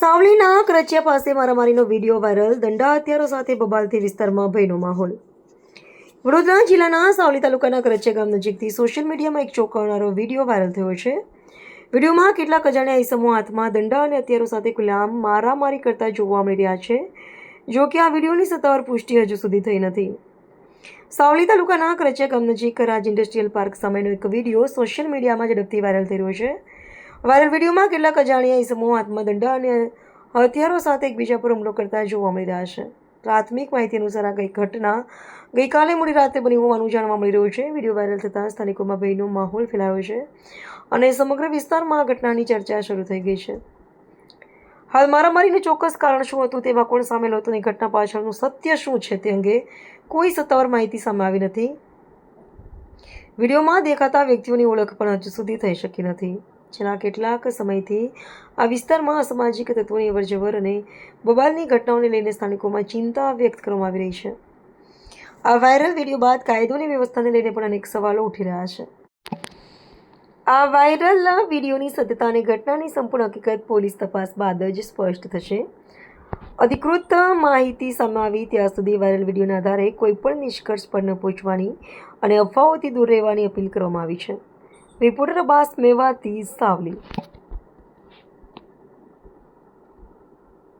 સાવલીના કરચિયા પાસે મારામારીનો video viral, દંડા હથિયારો સાથે બબાલથી વિસ્તારમાં ભયનો માહોલ। વડોદરા જિલ્લાના સાવલી તાલુકાના કરચિયા ગામ નજીકથી સોશિયલ મીડિયામાં એક ચોંકાવનારો વિડીયો વાયરલ થયો છે। વિડીયોમાં કેટલાક અજાણ્યા ઈસમો હાથમાં દંડા અને હથિયારો સાથે ખુલ્લેઆમ મારામારી કરતા જોવા મળી રહ્યા છે। જો કે આ વિડીયોની સત્તાવાર પુષ્ટિ હજુ સુધી થઈ નથી। સાવલી તાલુકાના કરચિયા ગામ નજીક રાજ ઇન્ડસ્ટ્રીયલ પાર્ક સામેનો એક વિડીયો સોશિયલ મીડિયામાં ઝડપથી વાયરલ થઈ રહ્યો છે। વાયરલ વિડીયોમાં કેટલાક અજાણ્યા ઈસમો હાથમાં દંડા અને હથિયારો સાથે એકબીજા પર હુમલો કરતા જોવા મળી રહ્યા છે। પ્રાથમિક માહિતી અનુસાર આ ઘટના ગઈકાલે મોડી રાતે બની હોવાનું જાણવા મળી રહ્યું છે। વિડીયો વાયરલ થતાં સ્થાનિકોમાં ભયનો માહોલ ફેલાયો છે અને સમગ્ર વિસ્તારમાં આ ઘટનાની ચર્ચા શરૂ થઈ ગઈ છે। હાલ મારામારીનું ચોક્કસ કારણ શું હતું, તેમાં કોણ સામેલ હતું અને ઘટના પાછળનું સત્ય શું છે તે અંગે કોઈ સત્તાવાર માહિતી સામે આવી નથી। વિડીયોમાં દેખાતા વ્યક્તિઓની ઓળખ પણ હજુ સુધી થઈ શકી નથી। છેલ્લા કેટલાક સમયથી આ વિસ્તારમાં અસામાજિક તત્વોની અવરજવર અને બબાલની ઘટનાઓને લઈને સ્થાનિકોમાં ચિંતા વ્યક્ત કરવામાં આવી રહી છે। આ વાયરલ વિડીયો બાદ કાયદો અને વ્યવસ્થાને લઈને પણ અનેક સવાલો ઉઠી રહ્યા છે। આ વાયરલ વિડીયોની સત્યતા અને ઘટનાની સંપૂર્ણ હકીકત પોલીસ તપાસ બાદ જ સ્પષ્ટ થશે। અધિકૃત માહિતી સામે આવી ત્યાં સુધી વાયરલ વિડીયોના આધારે કોઈપણ નિષ્કર્ષ પર ન પહોંચવાની અને અફવાઓથી દૂર રહેવાની અપીલ કરવામાં આવી છે। રિપોર્ટર અબ્બાસ મેવાતી, સાવલી।